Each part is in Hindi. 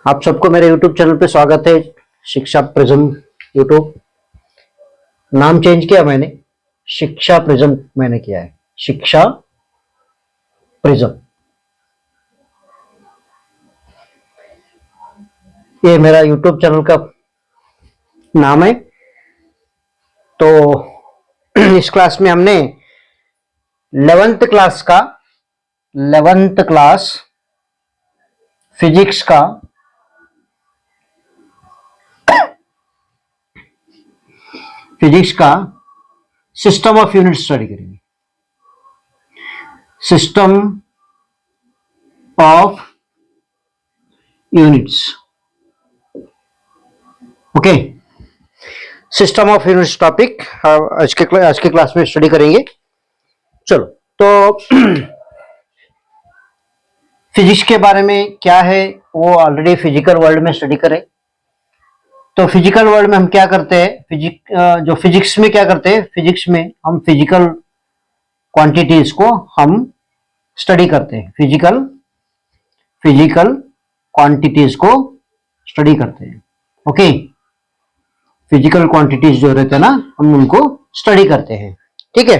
आप सबको मेरे YouTube चैनल पे स्वागत है। शिक्षा प्रिज्म YouTube नाम चेंज किया मैंने, शिक्षा प्रिज्म मैंने किया है, शिक्षा प्रिज्म। ये मेरा YouTube चैनल का नाम है। तो इस क्लास में हमने 11th क्लास फिजिक्स का सिस्टम ऑफ यूनिट स्टडी करेंगे। System of units, okay. System of units topic आज के क्लास में स्टडी करेंगे। चलो, तो फिजिक्स के बारे में क्या है वो ऑलरेडी फिजिकल वर्ल्ड में स्टडी करें। तो फिजिकल वर्ल्ड में हम क्या करते हैं, फिजिक्स में क्या करते हैं, फिजिक्स में हम फिजिकल क्वांटिटीज को हम स्टडी करते हैं। फिजिकल क्वांटिटीज को स्टडी करते हैं, ओके। फिजिकल क्वांटिटीज जो रहते हैं ना, हम उनको स्टडी करते हैं, ठीक है।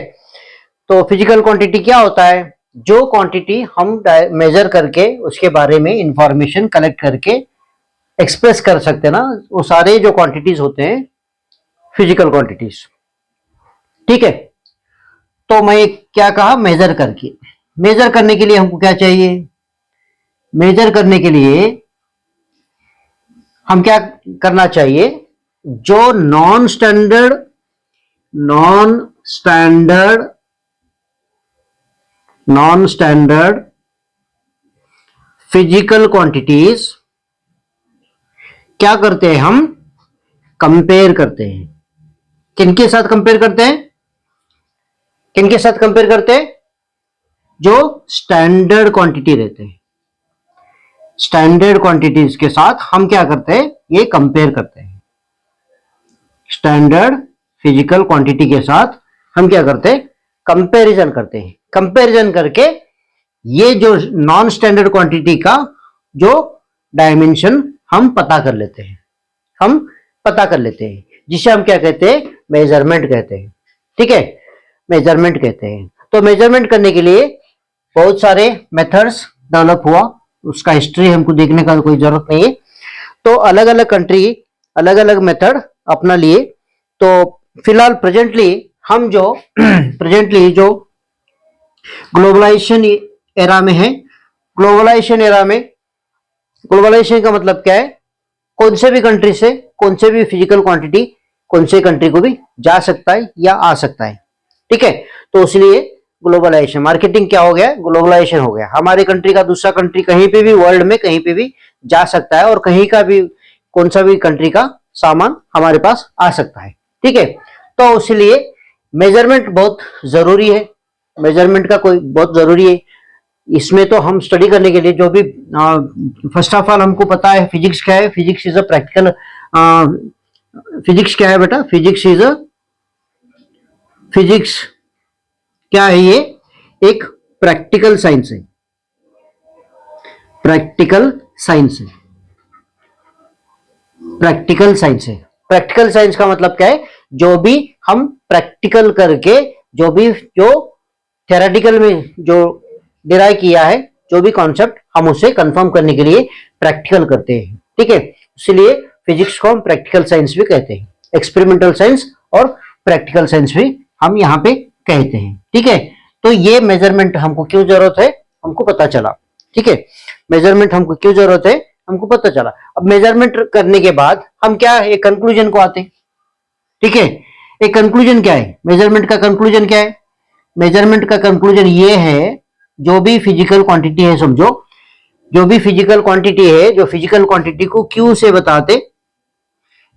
तो फिजिकल क्वांटिटी क्या होता है? जो क्वांटिटी हम मेजर करके उसके बारे में इंफॉर्मेशन कलेक्ट करके एक्सप्रेस कर सकते हैं ना, वो सारे जो क्वांटिटीज होते हैं फिजिकल क्वांटिटीज, ठीक है। तो मैं क्या कहा, मेजर करके। मेजर करने के लिए हमको क्या चाहिए? मेजर करने के लिए हम क्या करना चाहिए? जो नॉन स्टैंडर्ड फिजिकल क्वांटिटीज क्या करते हैं? हम कंपेयर करते हैं। किनके साथ कंपेयर करते हैं? किनके साथ कंपेयर करते हैं? जो स्टैंडर्ड क्वांटिटी रहते हैं, स्टैंडर्ड क्वांटिटीज के साथ हम क्या करते हैं? ये कंपेयर करते हैं। स्टैंडर्ड फिजिकल क्वांटिटी के साथ हम क्या करते हैं? कंपैरिजन करते हैं। कंपैरिजन करके ये जो नॉन स्टैंडर्ड क्वांटिटी का जो डायमेंशन हम पता कर लेते हैं, जिसे हम क्या कहते हैं? मेजरमेंट कहते हैं, ठीक है। मेजरमेंट कहते हैं। तो मेजरमेंट करने के लिए बहुत सारे मेथड्स डेवलप हुआ, उसका हिस्ट्री हमको देखने का कोई जरूरत नहीं है। तो अलग अलग कंट्री अलग अलग मेथड अपना लिए। तो फिलहाल प्रेजेंटली जो ग्लोबलाइजेशन एरा में है, ग्लोबलाइजेशन का मतलब क्या है? कौन से भी कंट्री से कौन से भी फिजिकल क्वांटिटी कौन से कंट्री को भी जा सकता है या आ सकता है, ठीक है। तो इसलिए ग्लोबलाइजेशन, मार्केटिंग क्या हो गया? ग्लोबलाइजेशन हो गया। हमारे कंट्री का दूसरा कंट्री कहीं पे भी वर्ल्ड में कहीं पे भी जा सकता है, और कहीं का भी कौन सा भी कंट्री का सामान हमारे पास आ सकता है, ठीक है। तो इसलिए मेजरमेंट बहुत जरूरी है। मेजरमेंट का कोई बहुत जरूरी है। इसमें तो हम स्टडी करने के लिए जो भी फर्स्ट ऑफ ऑल हमको पता है फिजिक्स क्या है। Physics is a practical, physics क्या है बेटा? फिजिक्स क्या है? ये एक प्रैक्टिकल साइंस है। प्रैक्टिकल साइंस का मतलब क्या है? जो भी हम प्रैक्टिकल करके जो थ्योरेटिकल में जो डिराइव किया है, जो भी कॉन्सेप्ट हम उसे कंफर्म करने के लिए प्रैक्टिकल करते हैं, ठीक है। इसलिए फिजिक्स को हम प्रैक्टिकल साइंस भी कहते हैं। एक्सपेरिमेंटल साइंस और प्रैक्टिकल साइंस भी हम यहाँ पे कहते हैं, ठीक है। तो ये मेजरमेंट हमको क्यों जरूरत है, हमको पता चला, ठीक है। मेजरमेंट हमको क्यों जरूरत है, हमको पता चला। अब मेजरमेंट करने के बाद हम क्या, एक कंक्लूजन को आते हैं, ठीक है। एक कंक्लूजन क्या है? मेजरमेंट का कंक्लूजन क्या है? मेजरमेंट का कंक्लूजन ये है, जो भी फिजिकल क्वांटिटी है, समझो जो भी फिजिकल क्वांटिटी है, जो फिजिकल क्वांटिटी को क्यू से बताते,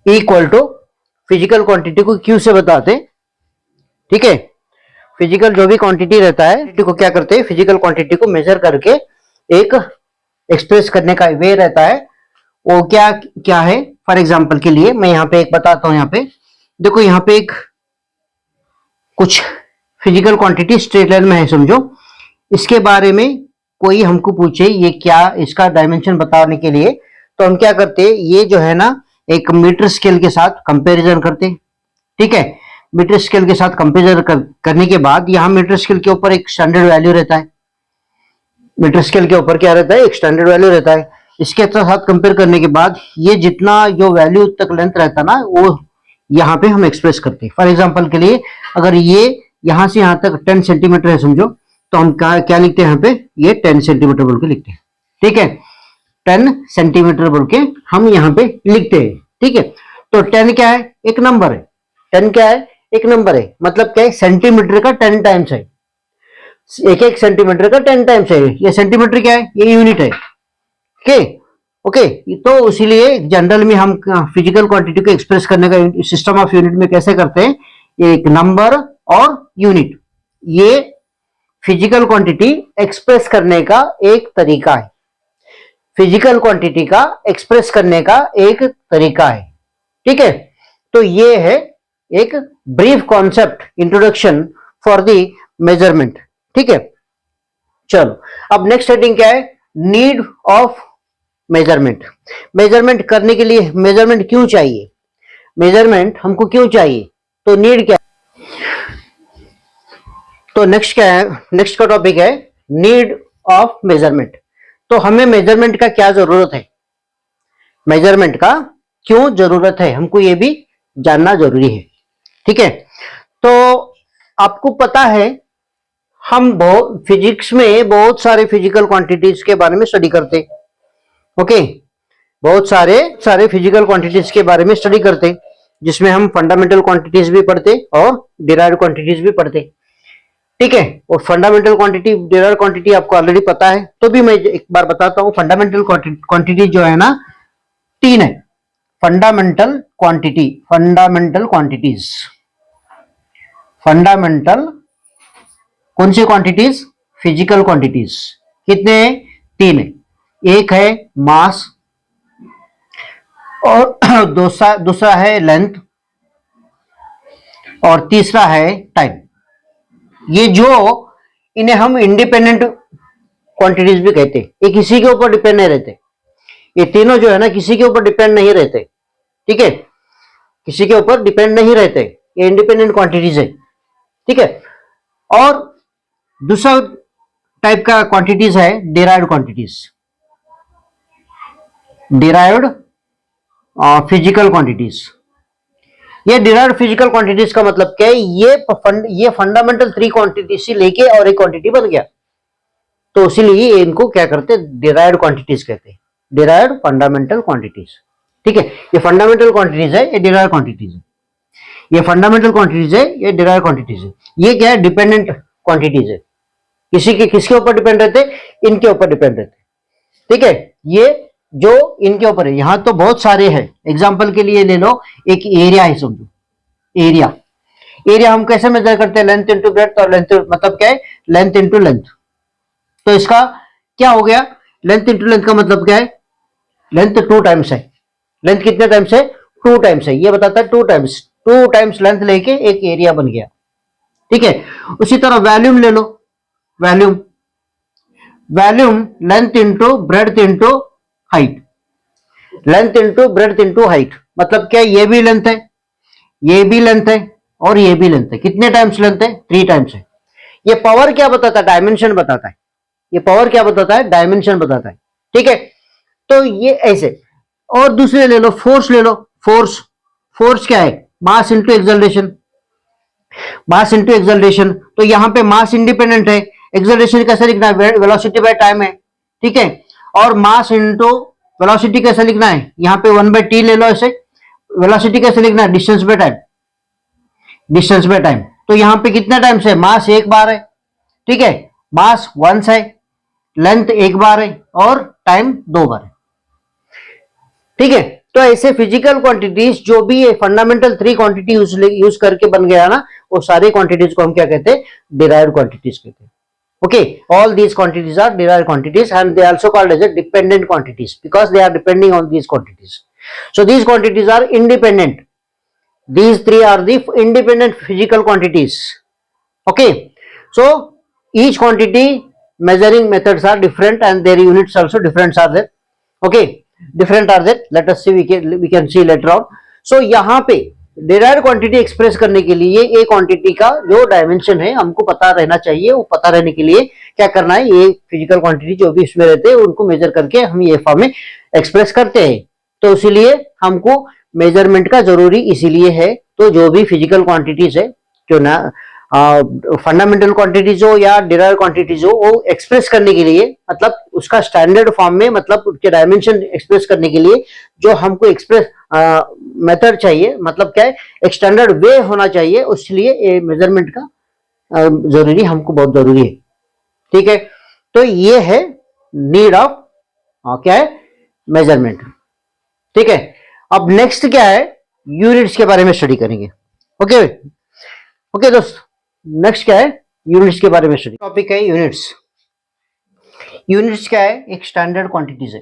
इक्वल टू फिजिकल क्वांटिटी को क्यू से बताते, ठीक है। फिजिकल जो भी क्वांटिटी रहता है को क्या करते हैं? फिजिकल क्वांटिटी को मेजर करके एक एक्सप्रेस करने का वे रहता है। वो क्या है? फॉर एग्जांपल के लिए मैं यहाँ पे एक बताता हूं। यहाँ पे देखो, यहाँ पे एक कुछ फिजिकल क्वांटिटी स्ट्रेट लाइन में है, समझो। इसके बारे में कोई हमको पूछे ये क्या, इसका डायमेंशन बताने के लिए तो हम क्या करते हैं, ये जो है ना एक मीटर स्केल के साथ कंपैरिजन करते हैं। ठीक है, मीटर स्केल के साथ कंपेयर करने के बाद यहाँ मीटर स्केल के ऊपर एक स्टैंडर्ड वैल्यू रहता है। मीटर स्केल के ऊपर क्या रहता है, एक स्टैंडर्ड वैल्यू रहता है। इसके साथ कंपेयर करने के बाद ये जितना जो वैल्यू तक लेंथ रहता है ना, वो यहाँ पे हम एक्सप्रेस करते हैं। फॉर एग्जांपल के लिए अगर ये यहाँ से यहाँ तक 10 सेंटीमीटर है समझो, तो हम क्या लिखते हैं यहाँ पे, ये 10 सेंटीमीटर बोल के लिखते हैं। ठीक है, 10 सेंटीमीटर बोल के हम यहाँ पे लिखते हैं। ठीक है, तो 10 क्या है, एक नंबर है। 10 क्या है, एक नंबर है, मतलब क्या है, सेंटीमीटर का 10 टाइम्स है। एक एक सेंटीमीटर का 10 टाइम्स है। ये सेंटीमीटर क्या है, ये यूनिट है। ओके ओके, तो इसीलिए जनरल में हम फिजिकल क्वांटिटी को एक्सप्रेस करने का सिस्टम ऑफ यूनिट में कैसे करते हैं, एक नंबर और यूनिट, ये फिजिकल क्वांटिटी एक्सप्रेस करने का एक तरीका है। फिजिकल क्वांटिटी का एक्सप्रेस करने का एक तरीका है। ठीक है, तो ये है एक brief concept introduction for the measurement. ठीक है, चलो अब नेक्स्ट हेडिंग क्या है, नीड ऑफ मेजरमेंट। मेजरमेंट करने के लिए मेजरमेंट क्यों चाहिए, मेजरमेंट हमको क्यों चाहिए, तो नीड क्या है। तो नेक्स्ट क्या है, नेक्स्ट का टॉपिक है नीड ऑफ मेजरमेंट। तो हमें मेजरमेंट का क्या जरूरत है, मेजरमेंट का क्यों जरूरत है, हमको ये भी जानना जरूरी है। ठीक है, तो आपको पता है हम बहुत फिजिक्स में बहुत सारे फिजिकल क्वांटिटीज के बारे में स्टडी करते। ओके, बहुत सारे फिजिकल क्वांटिटीज के बारे में स्टडी करते, जिसमें हम फंडामेंटल क्वांटिटीज भी पढ़ते और डिराइव्ड क्वांटिटीज भी पढ़ते। ठीक है, और फंडामेंटल क्वांटिटी डिराइव्ड क्वांटिटी आपको ऑलरेडी पता है, तो भी मैं एक बार बताता हूं। फंडामेंटल क्वांटिटी जो है ना, 3 है। Fundamental quantity, fundamental quantities, fundamental कौन सी क्वांटिटीज, फिजिकल क्वांटिटीज। कितने हैं, 3 है। एक है मास, और दूसरा है लेंथ, और तीसरा है टाइम। ये जो इन्हें हम इंडिपेंडेंट क्वांटिटीज भी कहते हैं, ये किसी के ऊपर डिपेंड नहीं रहते। ये तीनों जो है ना किसी के ऊपर डिपेंड नहीं रहते। ठीक है, किसी के ऊपर डिपेंड नहीं रहते, ये इंडिपेंडेंट क्वांटिटीज है। ठीक है, और दूसरा टाइप का क्वांटिटीज है derived quantities, derived physical quantities. ये डिराइव्ड फिजिकल क्वांटिटीज का मतलब क्या है, ये फंडामेंटल 3 क्वांटिटी से लेके और एक क्वांटिटी बन गया, तो इसीलिए इनको क्या करते हैं, डिराइव्ड क्वांटिटीज कहते हैं, डिराइव्ड फंडामेंटल क्वांटिटीज। ठीक है, ये फंडामेंटल क्वांटिटीज है, ये डिराइव्ड क्वांटिटीज है। ये फंडामेंटल क्वांटिटीज है, ये डिराइव्ड क्वांटिटीज है। ये क्या है, डिपेंडेंट क्वांटिटीज है, किसके ऊपर डिपेंड रहते, इनके ऊपर डिपेंड रहते। ठीक है, ये जो इनके ऊपर है, यहां तो बहुत सारे हैं। एग्जांपल के लिए ले लो, एक एरिया है समझो, एरिया। एरिया हम कैसे मेजर करते हैं, लेंथ इंटू ब्रेड्थ, और लेंथ मतलब क्या है, लेंथ इंटू लेंथ। तो इसका क्या हो गया, लेंथ इंटू लेंथ का मतलब क्या है, लेंथ 2 टाइम्स है। लेंथ कितने टाइम्स है, 2 टाइम्स है, ये बताता है 2 टाइम्स लेंथ लेके एक एरिया बन गया। ठीक है, उसी तरह वॉल्यूम ले लो, volume, volume length into breadth into height, length into breadth into height. मतलब क्या, ये भी लेंथ है, ये भी लेंथ है, और ये भी लेंथ है। कितने टाइम्स लेंथ है, 3 टाइम्स है। ये पावर क्या बताता है, डायमेंशन बताता है। ये पावर क्या बताता है, डायमेंशन बताता है। ठीक है, तो ये ऐसे। और दूसरे ले लो, फोर्स ले लो, फोर्स। फोर्स क्या है, mass into acceleration, mass into acceleration. तो यहां पे मास इंडिपेंडेंट है, एक्सेलरेशन कैसे लिखना है, वेलोसिटी बाय टाइम है। ठीक है, और मास इंटू वेलोसिटी कैसे लिखना है, यहां पे 1/t ले लो ऐसे। वेलोसिटी कैसे लिखना है, distance by time, distance by time. तो यहां पे कितना टाइम्स है, मास 1 बार है। ठीक है, मास वंस है, लेंथ 1 बार है, और टाइम 2 बार है। ठीक है, तो ऐसे फिजिकल क्वांटिटीज जो भी ये फंडामेंटल 3 क्वांटिटी यूज करके बन गया ना, वो सारे क्वांटिटीज को हम क्या कहते हैं, डिराइव्ड क्वांटिटीज कहते हैं। Okay, all these quantities are derived quantities, and they are also called as a dependent quantities because they are depending on these quantities. So these quantities are independent. These 3 are the independent physical quantities. Okay, so each quantity measuring methods are different and their units also different are there. Okay, different are that, let us see, we can see later on. So यहाँ पे डिराइव्ड क्वांटिटी एक्सप्रेस करने के लिए ए क्वांटिटी का जो डायमेंशन है हमको पता रहना चाहिए. वो पता रहने के लिए क्या करना है, ये फिजिकल क्वांटिटी जो भी इसमें रहते हैं उनको मेजर करके हम ये फॉर्म में एक्सप्रेस करते हैं. तो इसीलिए हमको मेजरमेंट का जरूरी इसीलिए है. तो जो भी फिजिकल क्वांटिटीज है, जो ना फंडामेंटल क्वांटिटीज हो या डिराइव्ड क्वांटिटीज हो, वो एक्सप्रेस करने के लिए, मतलब उसका स्टैंडर्ड फॉर्म में, मतलब उसके डायमेंशन एक्सप्रेस करने के लिए जो हमको एक्सप्रेस मेथड चाहिए, मतलब क्या है, एक स्टैंडर्ड वे होना चाहिए. उसलिए मेजरमेंट का जरूरी, हमको बहुत जरूरी है. ठीक है, तो ये है नीड ऑफ क्या है, मेजरमेंट. ठीक है, अब नेक्स्ट क्या है, यूनिट्स के बारे में स्टडी करेंगे. ओके ओके दोस्त, नेक्स्ट क्या है, यूनिट्स के बारे में स्टडी. टॉपिक है यूनिट्स. यूनिट्स क्या है, एक स्टैंडर्ड क्वांटिटीज है.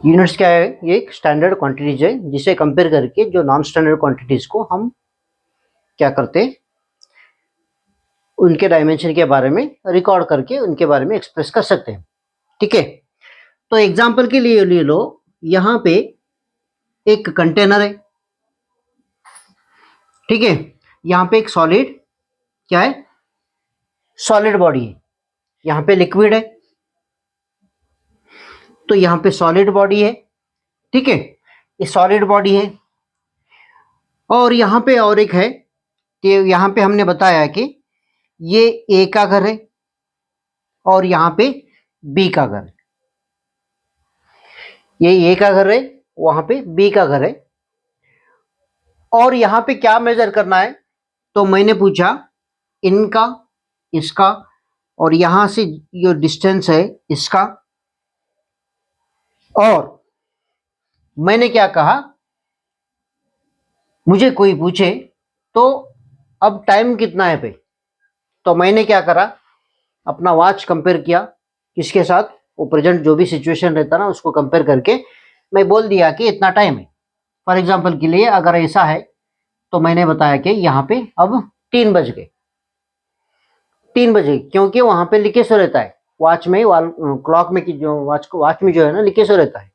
यूनिट्स क्या है, ये एक स्टैंडर्ड क्वांटिटीज है जिसे कंपेयर करके जो नॉन स्टैंडर्ड क्वांटिटीज को हम क्या करते हैं, उनके डायमेंशन के बारे में रिकॉर्ड करके उनके बारे में एक्सप्रेस कर सकते हैं. ठीक है, तो एग्जांपल के लिए ले लो, यहां पे एक कंटेनर है. ठीक है, यहां पे एक सॉलिड क्या है, सॉलिड बॉडी है. यहां पे लिक्विड है, तो यहां पे सॉलिड बॉडी है. ठीक है, ये सॉलिड बॉडी है. और यहां पे और एक है, कि यहां पे हमने बताया कि ये ए का घर है और यहां पे बी का घर है. ये ए का घर है, वहां पे बी का घर है. और यहां पे क्या मेजर करना है, तो मैंने पूछा इनका, इसका, और यहां से जो डिस्टेंस है इसका. और मैंने क्या कहा, मुझे कोई पूछे तो अब टाइम कितना है पे, तो मैंने क्या करा, अपना वॉच कंपेयर किया किसके साथ, वो प्रेजेंट जो भी सिचुएशन रहता ना उसको कंपेयर करके मैं बोल दिया कि इतना टाइम है. फॉर एग्जांपल के लिए अगर ऐसा है तो मैंने बताया कि यहाँ पे अब 3 बज गए. 3 बजे, क्योंकि वहां पे लिखे रहता है वॉच में, क्लॉक में, की जो वॉच में जो है ना लिखे रहता है,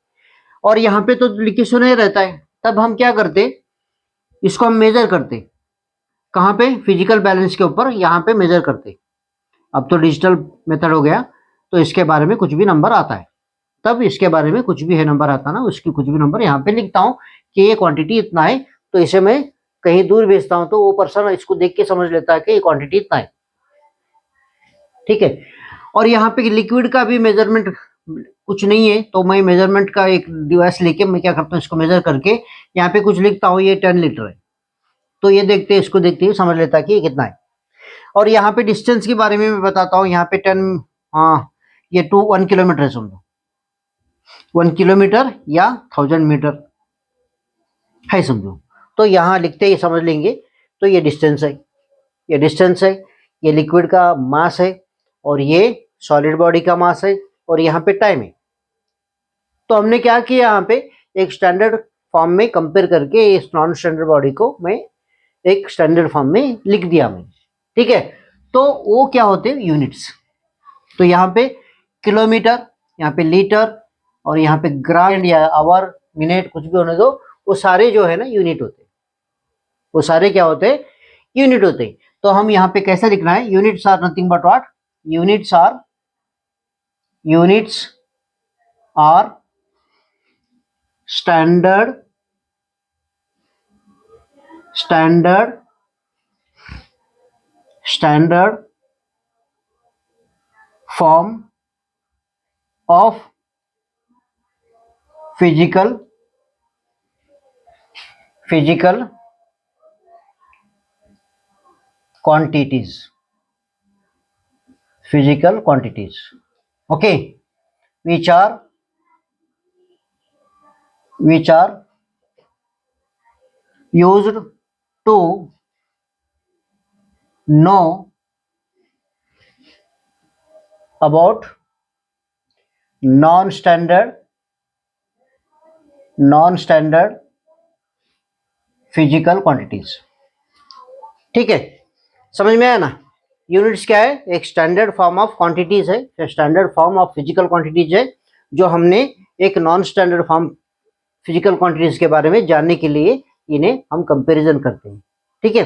और यहाँ पे तो लिखे नहीं रहता है. तब हम क्या करते, इसको हम मेजर करते. कहाँ पे, फिजिकल बैलेंस के ऊपर यहाँ पे मेजर करते. अब तो डिजिटल मेथड हो गया, तो इसके बारे में कुछ भी नंबर आता है. तब इसके बारे में कुछ भी है नंबर आता ना, उसकी कुछ भी नंबर यहाँ पे लिखता हूँ कि ये क्वांटिटी इतना है. तो इसे मैं कहीं दूर भेजता हूँ तो वो पर्सन इसको देख के समझ लेता है कि ये क्वांटिटी इतना है. ठीक है, और यहाँ पे लिक्विड का भी मेजरमेंट कुछ नहीं है, तो मैं मेजरमेंट का एक डिवाइस लेके मैं क्या करता हूँ, इसको मेजर करके यहाँ पे कुछ लिखता हूँ, ये 10 लीटर है. तो ये देखते हैं, इसको देखते ही समझ लेता है कि ये कितना है. और यहाँ पे डिस्टेंस के बारे में मैं बताता हूँ, यहाँ पे 10, हाँ ये 1 किलोमीटर है समझो, 1 किलोमीटर या 1000 मीटर है समझो. तो यहाँ लिखते ही समझ लेंगे. तो ये डिस्टेंस है, ये डिस्टेंस है, ये लिक्विड का मास है, और ये सॉलिड बॉडी का मास है, और यहाँ पे टाइम है. तो हमने क्या किया, यहाँ पे एक स्टैंडर्ड फॉर्म में कंपेयर करके इस नॉन स्टैंडर्ड बॉडी को मैं एक स्टैंडर्ड फॉर्म में लिख दिया मैं. ठीक है, तो वो क्या होते हैं, यूनिट्स. तो यहाँ पे किलोमीटर, यहाँ पे लीटर, और यहाँ पे ग्राम या आवर, मिनट, कुछ भी होने दो, वो सारे जो है ना यूनिट होते हैं. वो सारे क्या होते हैं, यूनिट होते हैं. तो हम यहाँ पे कैसे लिखना है, units are nothing but what, units are standard form of physical quantities. Okay, which are used to know about non-standard physical quantities. ठीक है, समझ में आया ना. यूनिट्स क्या है, एक स्टैंडर्ड फॉर्म ऑफ क्वांटिटीज है, standard form of physical quantities है, जो हमने एक non standard form physical quantities के बारे में जानने के लिए इन्हें हम कंपैरिजन करते हैं। ठीक है,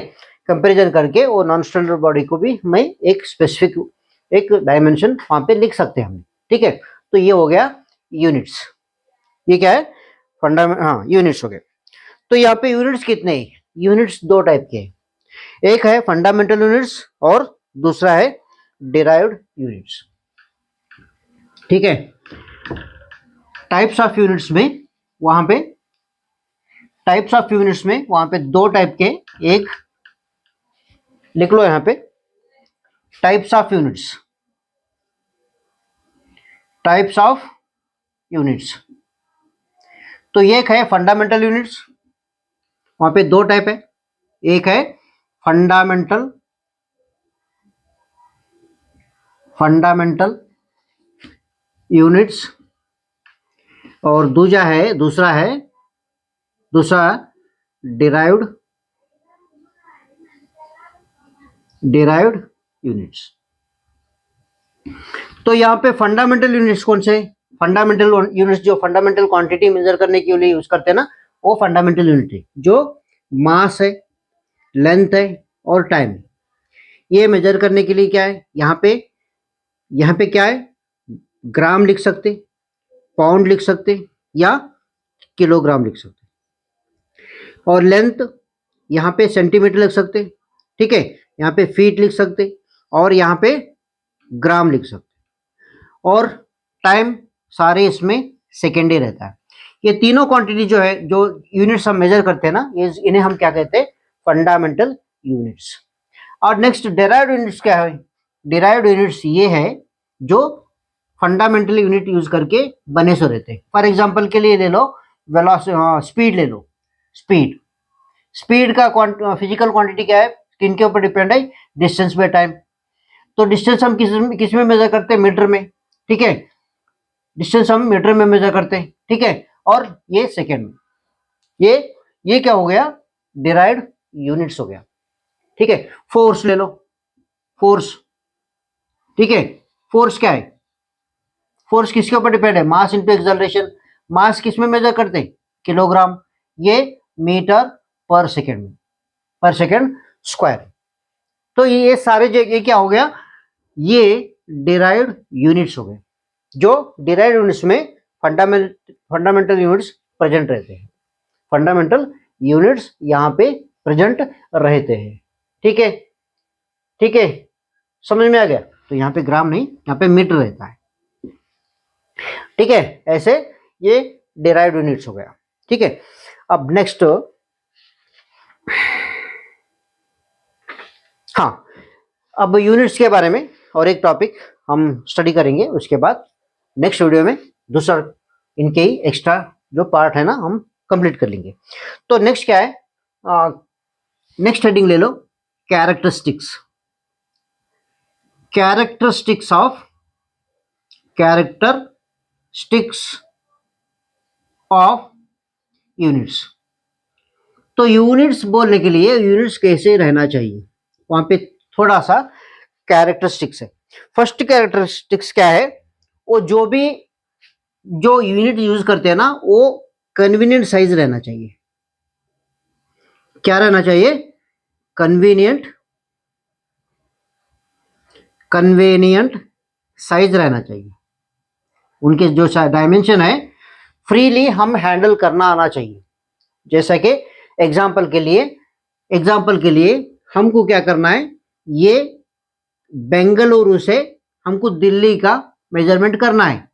कंपैरिजन करके वो नॉन स्टैंडर्ड बॉडी को भी हमें एक स्पेसिफिक एक डायमेंशन वहां पे लिख सकते हैं हम। ठीक है, तो ये हो गया यूनिट्स। ये क्या है? फंडामेंटल, हाँ यूनिट्स हो गए। तो यहाँ पे यूनिट्स कितने हैं? यूनिट्स दो टाइप के हैं, एक है फंडामेंटल यूनिट्स और दूसरा है डिराइव्ड यूनिट्स। ठीक है, टाइप्स ऑफ यूनिट्स में वहां पे दो टाइप के, एक लिख लो यहां पे, टाइप्स ऑफ यूनिट्स। तो एक है फंडामेंटल यूनिट्स, वहां पे दो टाइप है, एक है फंडामेंटल यूनिट्स और दूसरा डिराइव्ड यूनिट्स। तो यहाँ पे फंडामेंटल यूनिट्स कौन से? फंडामेंटल यूनिट्स जो फंडामेंटल क्वांटिटी मेजर करने के लिए यूज करते हैं ना, वो फंडामेंटल यूनिट है, जो मास है, लेंथ है और टाइम। ये मेजर करने के लिए क्या है, यहाँ पे क्या है, ग्राम लिख सकते, पाउंड लिख सकते या किलोग्राम लिख सकते, और लेंथ यहाँ पे सेंटीमीटर लिख सकते। ठीक है, यहाँ पे फीट लिख सकते और यहाँ पे ग्राम लिख सकते, और टाइम सारे इसमें सेकेंड ही रहता है। ये तीनों क्वांटिटी जो है, जो यूनिट्स हम मेजर करते हैं ना, ये इन्हें हम क्या कहते हैं? Fundamental units. और नेक्स्ट डिराइव्ड यूनिट्स क्या है? डिराइव्ड यूनिट्स ये है जो फंडामेंटल यूनिट यूज करके बने सो रहते हैं। फॉर एग्जांपल के लिए ले लो स्पीड ले लो। स्पीड का फिजिकल क्वांटिटी क्या है? किनके ऊपर डिपेंड है? Distance by time. तो डिस्टेंस हम किस में मेजर करते हैं? मीटर में। ठीक है, डिस्टेंस हम मीटर में मेजर करते हैं। ठीक है, और ये सेकेंड में। ये क्या हो गया? डिराइव्ड यूनिट्स हो गया। ठीक है, फोर्स ले लो, फोर्स। ठीक है, फोर्स क्या है? फोर्स किसके ऊपर डिपेंड है? Mass into acceleration. मास किस में मेजर करते हैं? किलोग्राम। ये मीटर पर सेकेंड स्क्वायर। तो ये सारे ये क्या हो गया? ये डिराइव्ड यूनिट्स हो गए, जो डिराइव्ड यूनिट्स में फंडामेंटल यूनिट्स प्रेजेंट रहते हैं। फंडामेंटल यूनिट्स यहाँ पे प्रेजेंट रहते हैं। ठीक है, समझ में आ गया? तो यहाँ पे ग्राम नहीं, यहाँ पे मीटर रहता है। ठीक है, ऐसे ये डिराइव्ड यूनिट्स हो गया। ठीक है, अब नेक्स्ट, हाँ, अब यूनिट्स के बारे में और एक टॉपिक हम स्टडी करेंगे, उसके बाद नेक्स्ट वीडियो में दूसरा इनके ही एक्स्ट्रा जो पार्ट है ना, हम कंप्लीट कर लेंगे। तो नेक्स्ट क्या है? नेक्स्ट हेडिंग ले लो, कैरेक्टरिस्टिक्स ऑफ यूनिट्स। तो यूनिट्स बोलने के लिए यूनिट्स कैसे रहना चाहिए, वहां पे थोड़ा सा कैरेक्टरिस्टिक्स है। फर्स्ट कैरेक्टरिस्टिक्स क्या है? वो जो यूनिट यूज करते हैं ना, वो कन्वीनियंट साइज रहना चाहिए। क्या रहना चाहिए? कन्वीनियंट साइज रहना चाहिए। उनके जो डायमेंशन है फ्रीली हम हैंडल करना आना चाहिए। जैसा कि एग्जाम्पल के लिए हमको क्या करना है, ये बेंगलुरु से हमको दिल्ली का मेजरमेंट करना है।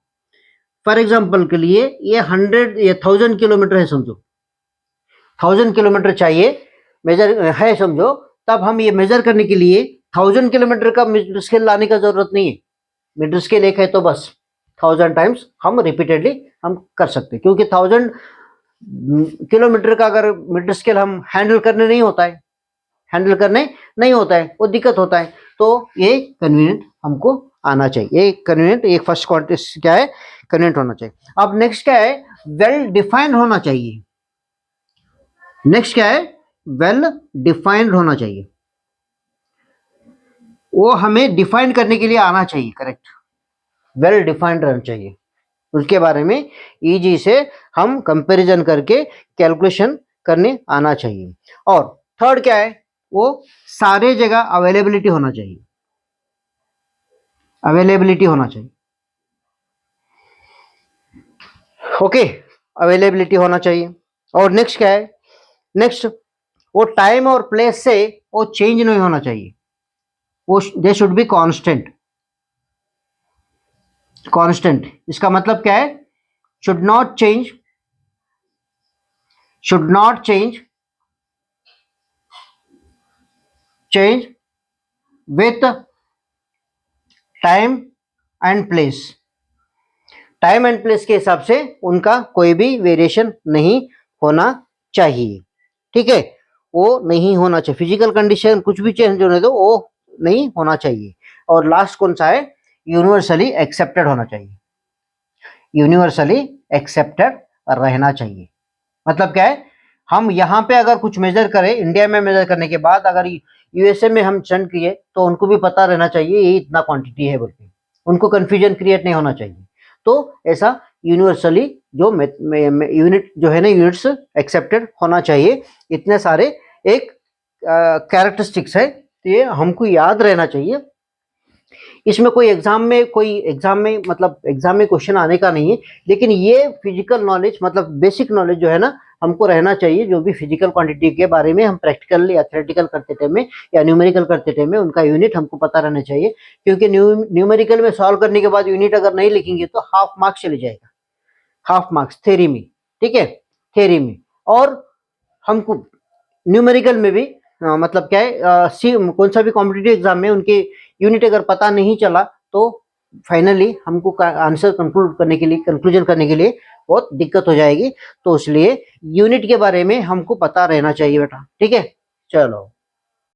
फॉर एग्जाम्पल के लिए ये 1000 किलोमीटर है, समझो 1000 किलोमीटर चाहिए मेजर है, समझो। तब हम ये मेजर करने के लिए 1000 किलोमीटर का मीटर स्केल लाने का जरूरत नहीं है। मीटर स्केल एक है तो बस 1000 टाइम्स हम रिपीटेडली हम कर सकते हैं, क्योंकि 1000 किलोमीटर का अगर मीटर स्केल हम हैंडल करने नहीं होता है, वो दिक्कत होता है। तो ये कन्वीनियंट हमको आना चाहिए। ये कन्वीनियंट, एक फर्स्ट क्वांटिटी क्या है? कन्वीनियंट होना चाहिए। अब नेक्स्ट क्या है? वेल डिफाइंड होना चाहिए। नेक्स्ट क्या है? वेल डिफाइंड होना चाहिए। वो हमें डिफाइन करने के लिए आना चाहिए, करेक्ट। वेल डिफाइंड रहना चाहिए। उसके बारे में इजी से हम कंपैरिजन करके कैलकुलेशन करने आना चाहिए। और थर्ड क्या है, वो सारे जगह अवेलेबिलिटी होना चाहिए, अवेलेबिलिटी होना चाहिए। ओके, अवेलेबिलिटी होना चाहिए। और नेक्स्ट क्या है, नेक्स्ट वो टाइम और प्लेस से वो चेंज नहीं होना चाहिए, वो they should be constant. Constant इसका मतलब क्या है, should not change, should not change, change with time and place. Time and place के हिसाब से उनका कोई भी वेरिएशन नहीं होना चाहिए, ठीक है, वो नहीं होना चाहिए। फिजिकल कंडीशन कुछ भी चेंज होने दो, वो नहीं होना चाहिए। और लास्ट कौन सा है, यूनिवर्सली एक्सेप्टेड होना चाहिए, यूनिवर्सली एक्सेप्टेड रहना चाहिए। मतलब क्या है, हम यहाँ पे अगर कुछ मेजर करें, इंडिया में मेजर करने के बाद अगर यूएसए में हम सेंड किए तो उनको भी पता रहना चाहिए ये इतना क्वांटिटी है बोल के, उनको कंफ्यूजन क्रिएट नहीं होना चाहिए। तो ऐसा यूनिवर्सली जो यूनिट जो है ना, यूनिट्स एक्सेप्टेड होना चाहिए। इतने सारे एक कैरेक्टरिस्टिक्स है, तो ये हमको याद रहना चाहिए। इसमें कोई एग्जाम में मतलब एग्जाम में क्वेश्चन आने का नहीं है, लेकिन ये फिजिकल नॉलेज मतलब बेसिक नॉलेज जो है ना हमको रहना चाहिए। जो भी फिजिकल क्वांटिटी के बारे में हम प्रैक्टिकल या थ्योरेटिकल करते टाइम में या न्यूमेरिकल करते टाइम में उनका यूनिट हमको पता रहना चाहिए, क्योंकि न्यूमेरिकल में सॉल्व करने के बाद यूनिट अगर नहीं लिखेंगे तो हाफ मार्क्स चले जाएगा, हाफ मार्क्स थ्योरी में, ठीक है, थ्योरी में। और हमको न्यूमेरिकल में भी मतलब क्या है, कौन सा भी कॉम्पिटिटिव एग्जाम में उनके यूनिट अगर पता नहीं चला तो फाइनली हमको आंसर कंक्लूजन करने के लिए बहुत दिक्कत हो जाएगी। तो इसलिए यूनिट के बारे में हमको पता रहना चाहिए बेटा, ठीक है। चलो।